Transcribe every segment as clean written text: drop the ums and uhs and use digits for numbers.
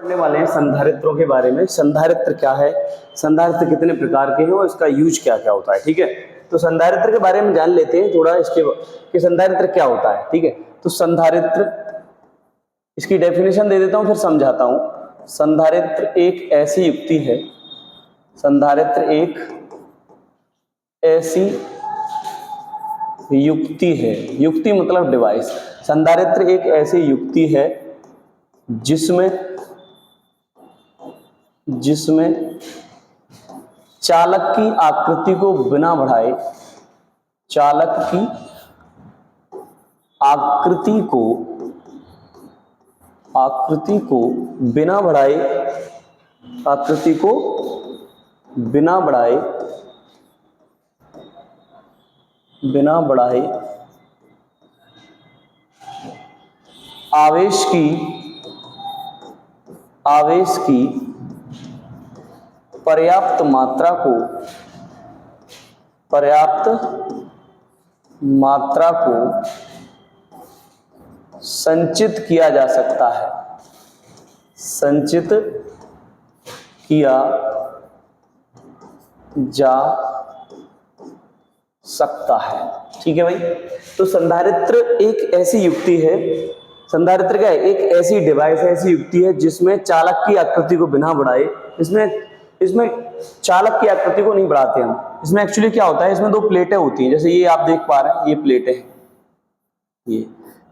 पढ़ने वाले हैं संधारित्रों के बारे में। संधारित्र क्या है, संधारित्र कितने प्रकार के हैं और इसका यूज क्या क्या होता है। ठीक है, तो संधारित्र के बारे में जान लेते हैं थोड़ा इसके कि संधारित्र क्या होता है। ठीक है, तो संधारित्र, इसकी डेफिनेशन दे देता हूं फिर समझाता हूं। संधारित्र एक ऐसी युक्ति है, संधारित्र एक ऐसी युक्ति है, युक्ति मतलब डिवाइस। संधारित्र एक ऐसी युक्ति है जिसमें चालक की आकृति को बिना बढ़ाए, चालक की आकृति को बिना बढ़ाए, आकृति को बिना बढ़ाए आवेश की पर्याप्त मात्रा को संचित किया जा सकता है, संचित किया जा सकता है। ठीक है भाई, तो संधारित्र एक ऐसी युक्ति है, संधारित्र क्या है, एक ऐसी डिवाइस है, ऐसी युक्ति है जिसमें चालक की आकृति को बिना बढ़ाए, इसमें चालक की आकृति को नहीं बढ़ाते हम। इसमें एक्चुअली क्या होता है, इसमें दो प्लेटें होती हैं, जैसे ये आप देख पा रहे हैं, ये प्लेटें हैं,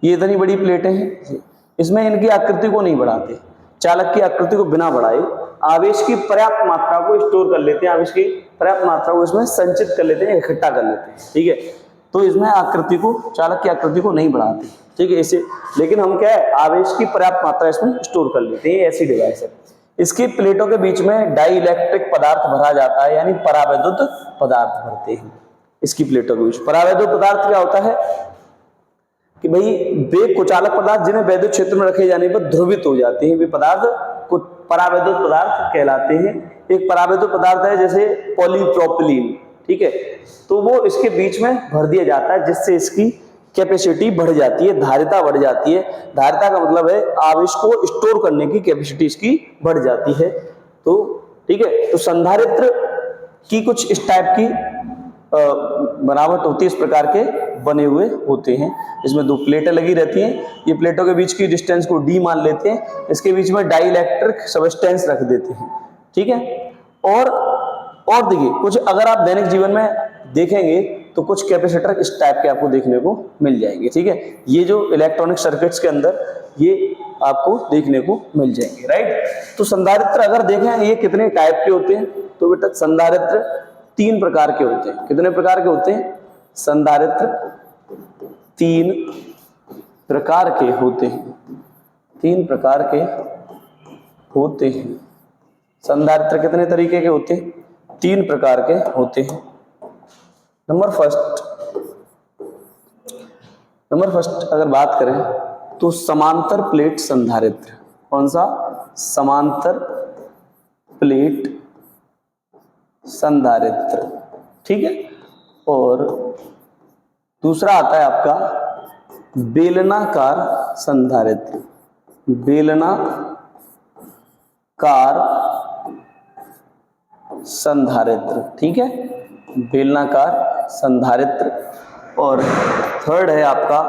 ये इतनी बड़ी प्लेटें हैं, इसमें इनकी आकृति को नहीं बढ़ाते, चालक की आकृति को बिना बढ़ाए आवेश की पर्याप्त मात्रा को स्टोर कर लेते हैं, आवेश की पर्याप्त मात्रा को इसमें संचित कर लेते हैं, इकट्ठा कर लेते हैं। ठीक है, तो इसमें आकृति को, चालक की आकृति को नहीं बढ़ाते। ठीक है, इसे लेकिन हम क्या है, आवेश की पर्याप्त मात्रा इसमें स्टोर कर लेते हैं, ऐसी डिवाइस है। इसकी प्लेटों के बीच में डाई इलेक्ट्रिक पदार्थ भरा जाता है, यानी परावैद्युत पदार्थ भरते हैं इसकी प्लेटों के बीच। परावैद्युत पदार्थ क्या होता है कि भाई वे कुचालक पदार्थ जिन्हें वैद्युत क्षेत्र में रखे जाने पर ध्रुवित हो जाते हैं, वे पदार्थ कुछ परावैद्युत पदार्थ कहलाते हैं। एक परावैद्युत पदार्थ है जैसे पॉलीप्रोपिलीन, ठीक है, तो वो इसके बीच में भर दिया जाता है, जिससे इसकी कैपेसिटी बढ़ जाती है, धारिता बढ़ जाती है। धारिता का मतलब है आवेश को स्टोर करने की कैपेसिटी इसकी बढ़ जाती है। तो ठीक है, तो संधारित्र की कुछ इस टाइप की बनावट होती है, इस प्रकार के बने हुए होते हैं। इसमें दो प्लेटें लगी रहती हैं, ये प्लेटों के बीच की डिस्टेंस को d मान लेते हैं, इसके बीच में डाई इलेक्ट्रिक सब्सटेंस रख देते हैं। ठीक है, और देखिए कुछ अगर आप दैनिक जीवन में देखेंगे तो कुछ कैपेसिटर इस टाइप के आपको देखने को मिल जाएंगे। ठीक है, ये जो इलेक्ट्रॉनिक सर्किट्स के अंदर ये आपको देखने को मिल जाएंगे, राइट। तो संधारित्र अगर देखें ये कितने टाइप के होते हैं, तो बेटा संधारित्र 3 प्रकार के होते हैं। कितने प्रकार के होते हैं? संधारित्र 3 प्रकार के होते हैं, 3 प्रकार के होते हैं। संधारित्र कितने तरीके के होते हैं? 3 प्रकार के होते हैं। नंबर फर्स्ट अगर बात करें तो समांतर प्लेट संधारित्र। कौन सा? समांतर प्लेट संधारित्र। ठीक है, और दूसरा आता है आपका बेलनाकार संधारित्र। बेलनाकार संधारित्र, ठीक है, बेलनाकार संधारित्र। और थर्ड है आपका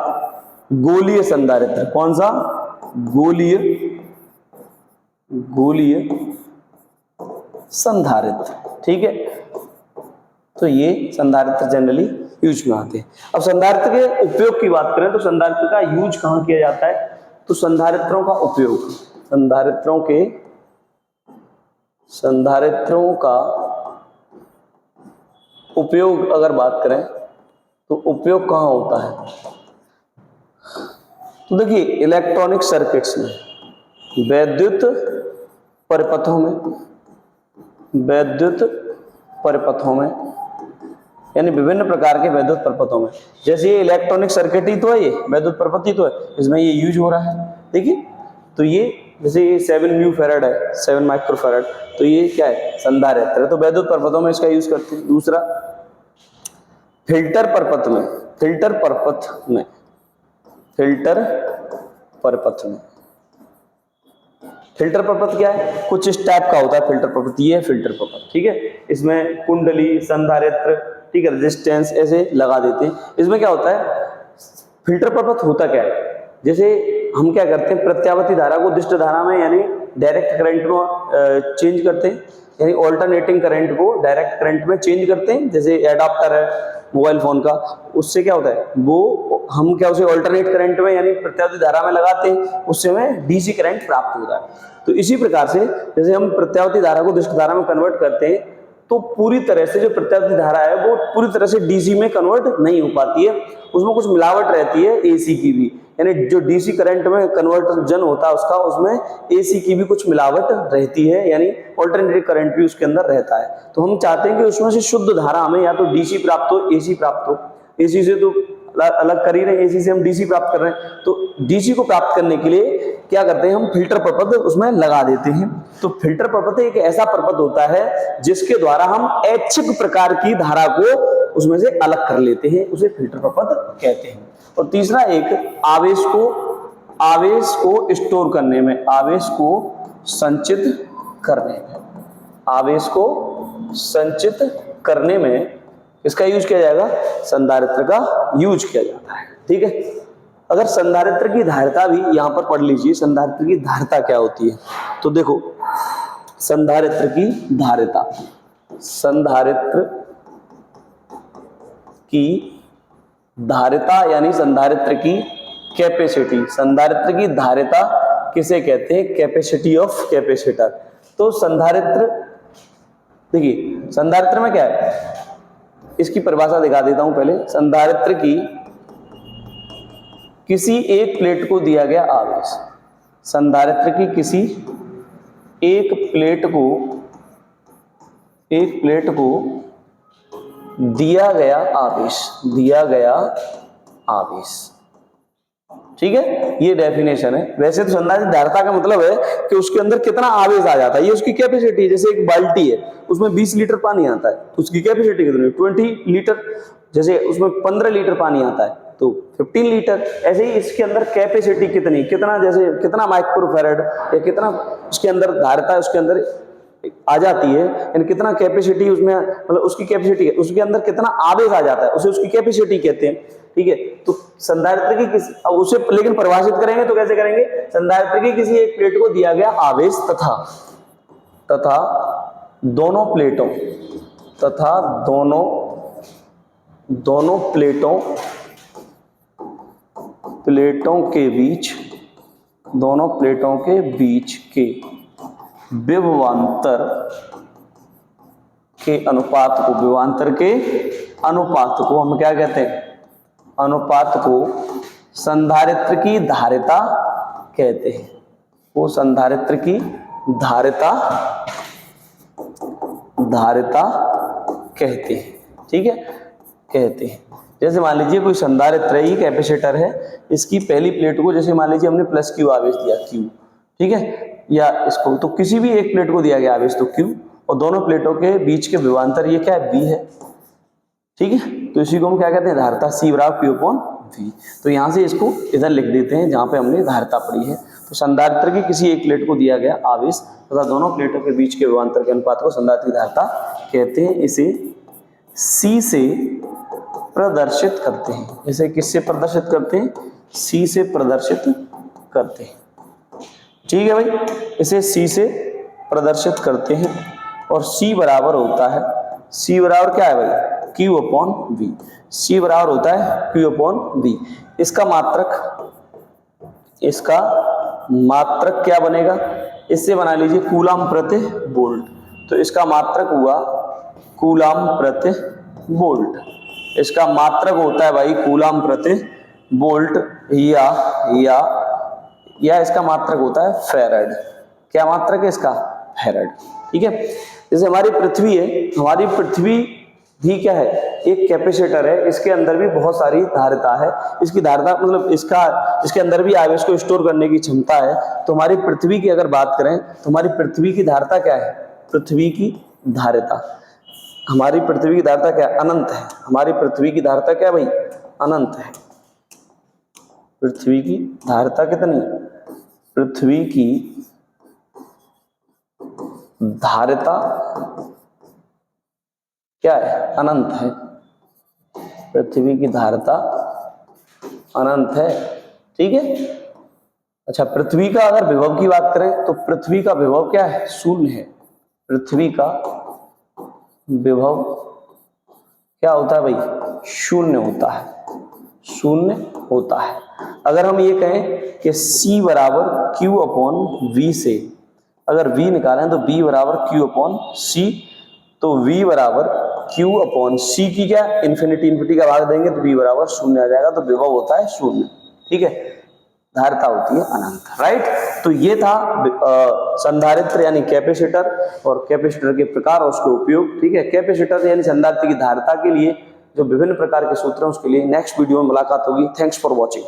गोलीय संधारित्र। कौन सा? गोलीय संधारित्र। ठीक है, तो ये संधारित्र जनरली यूज में आते हैं। अब संधारित्र के उपयोग की बात करें तो संधारित्र का यूज कहाँ किया जाता है? तो संधारित्रों का उपयोग, संधारित्रों का उपयोग अगर बात करें तो उपयोग कहाँ होता है? तो देखिए इलेक्ट्रॉनिक सर्किट्स में, वैद्युत परिपथों में, यानी विभिन्न प्रकार के वैद्युत परिपथों में। जैसे ये इलेक्ट्रॉनिक सर्किट ही तो है, ये वैद्युत परिपथ ही तो है, इसमें ये यूज हो रहा है। देखिए, तो ये जैसे ये 7 म्यू फैराड है, 7 माइक्रो फैराड, तो ये क्या है? संधारित्र है, तो वैद्युत परिपथों में इसका यूज करते हैं। दूसरा फिल्टर परिपथ में फिल्टर प्रपथ क्या है, कुछ इस टाइप का होता है फिल्टर प्रपथ, ये है फिल्टर प्रपथ, ठीक है। इसमें कुंडली, संधारित्र, ठीक है, रेजिस्टेंस ऐसे लगा देते हैं। इसमें क्या होता है, फिल्टर प्रपथ होता क्या है, जैसे हम क्या करते हैं, प्रत्यावर्ती धारा को दिष्ट धारा में यानी डायरेक्ट करंट में चेंज करते हैं, यानी ऑल्टरनेटिंग करंट को डायरेक्ट करंट में चेंज करते हैं। जैसे एडाप्टर है मोबाइल फोन का, उससे क्या होता है, वो हम क्या उसे ऑल्टरनेट करंट में यानी प्रत्यावर्ती धारा में लगाते हैं, उससे हमें डीसी करंट प्राप्त होता है। तो इसी प्रकार से जैसे हम प्रत्यावर्ती धारा को दिष्ट धारा में कन्वर्ट करते हैं, तो पूरी तरह से जो प्रत्यावर्ती धारा है वो पूरी तरह से डीसी में कन्वर्ट नहीं हो पाती है, उसमें कुछ मिलावट रहती है एसी की भी, यानी जो डीसी करंट में कन्वर्जन होता है उसका, उसमें एसी की भी कुछ मिलावट रहती है, यानी ऑल्टरनेटिव करंट भी उसके अंदर रहता है। तो हम चाहते हैं कि उसमें से शुद्ध धारा हमें या तो डीसी प्राप्त हो, एसी प्राप्त हो। एसी से तो अलग कर ही रहे हैं, एसी से हम डीसी प्राप्त कर रहे हैं, तो डीसी को प्राप्त करने के लिए क्या करते हैं, हम फिल्टर प्रपथ उसमें लगा देते हैं। तो फिल्टर प्रपथ एक ऐसा प्रपथ होता है जिसके द्वारा हम ऐच्छिक प्रकार की धारा को उसमें से अलग कर लेते हैं, उसे फिल्टर प्रपथ कहते हैं। और तीसरा एक आवेश को स्टोर करने में, आवेश को संचित करने में, आवेश को संचित करने में इसका यूज किया जाएगा, संधारित्र का यूज किया जाता है, ठीक है। अगर संधारित्र की धारिता भी यहां पर पढ़ लीजिए, संधारित्र की धारिता क्या होती है, तो देखो संधारित्र की धारिता, संधारित्र की धारिता यानी संधारित्र की कैपेसिटी, संधारित्र की धारिता किसे कहते हैं, कैपेसिटी ऑफ कैपेसिटर। तो संधारित्र, देखिए संधारित्र में क्या है, इसकी परिभाषा दिखा देता हूं पहले। संधारित्र की किसी एक प्लेट को दिया गया आवेश, संधारित्र की किसी एक प्लेट को दिया गया आवेश, ठीक है, ये डेफिनेशन है। वैसे तो संधारित्र धारिता का मतलब है कि उसके अंदर कितना आवेश आ जाता है, ये उसकी कैपेसिटी है। जैसे एक बाल्टी है, उसमें 20 लीटर पानी आता है, तो उसकी कैपेसिटी कितनी है, 20 लीटर। जैसे उसमें 15 लीटर पानी आता है तो 15 लीटर। ऐसे ही इसके अंदर कैपेसिटी कितनी, कितना, जैसे कितना माइक्रोफैराड या कितना उसके अंदर धारिता उसके अंदर आ जाती है, यानी कितना कैपेसिटी उसमें, मतलब उसकी कैपेसिटी है, उसके अंदर कितना आवेश आ जाता है, उसे उसकी कैपेसिटी कहते हैं, ठीक है। तो संधारित्र की किसी, अब उसे लेकिन परिभाषित करेंगे तो कैसे करेंगे, संधारित्र की किसी एक प्लेट को दिया गया आवेश तथा दोनों प्लेटों के बीच के विभवांतर के अनुपात को हम क्या कहते हैं, अनुपात को संधारित्र की धारिता कहते हैं। वो संधारित्र की धारिता कहते हैं, ठीक है, कहते हैं। जैसे मान लीजिए कोई संधारित्र है, ये कैपेसिटर है, इसकी पहली प्लेट को जैसे मान लीजिए हमने प्लस क्यू आवेश दिया, क्यू, ठीक है, या इसको तो किसी भी एक प्लेट को दिया गया आवेश तो क्यू, और दोनों प्लेटों के बीच के विभवांतर ये क्या है, बी है, ठीक है। तो इसी को हम क्या कहते हैं, धारिता, C बराबर Q अपॉन V। तो यहां से इसको इधर लिख देते हैं जहां पे हमने धारिता पढ़ी है। तो संधारित्र की किसी एक प्लेट को दिया गया आवेश तथा दोनों प्लेटों के बीच के विभवांतर के अनुपात को संधारित्र की धारिता कहते हैं। इसे C से प्रदर्शित करते हैं। इसे किससे प्रदर्शित करते हैं, C से प्रदर्शित करते हैं, ठीक है भाई। इसे C से प्रदर्शित करते हैं और C बराबर होता है, C बराबर क्या है भाई, Q अपॉन V। C बराबर होता है Q अपॉन V। इसका मात्रक क्या बनेगा, इससे बना लीजिए कूलाम प्रति वोल्ट। तो इसका मात्रक हुआ कूलाम प्रति वोल्ट, इसका मात्रक होता है भाई कूलाम प्रति वोल्ट, या इसका मात्रक होता है फैराड। क्या मात्रक है इसका, फैराड, ठीक है। जैसे हमारी पृथ्वी है, हमारी पृथ्वी भी क्या है, एक कैपेसिटर है, इसके अंदर भी बहुत सारी धारिता है, इसकी धारिता मतलब इसके अंदर भी आवेश को स्टोर करने की क्षमता है। तो हमारी पृथ्वी की अगर बात करें तो हमारी पृथ्वी की धारिता क्या है, पृथ्वी की धारिता, हमारी पृथ्वी की धारिता क्या है, अनंत है। हमारी पृथ्वी की धारिता क्या भाई, अनंत है। पृथ्वी की धारिता कितनी, पृथ्वी की धारिता क्या है? अनंत है। पृथ्वी की धारिता अनंत है। ठीक है। अच्छा, पृथ्वी का अगर विभव की बात करें तो पृथ्वी का विभव क्या है? शून्य है। पृथ्वी का विभव क्या होता है भाई? शून्य होता है। शून्य होता है। अगर हम ये कहें कि C बराबर Q अपॉन V से अगर V निकालें तो B बराबर Q अपॉन C, तो V बराबर Q अपॉन C की क्या इन्फिनिटी इन्फिनिटी का भाग देंगे तो V बराबर शून्य आ जाएगा। तो विभव होता है शून्य। ठीक है। धारिता होती है अनंत। राइट। तो ये था संधारित्र यानी कैपेसिटर और कैपेसिटर के प्रकार और उसके उपयोग। ठीक है। कैपेसिटर यानी संधारित्र की धारिता के लिए जो विभिन्न प्रकार के सूत्र हैं उसके लिए नेक्स्ट वीडियो में मुलाकात होगी। Thanks for watching.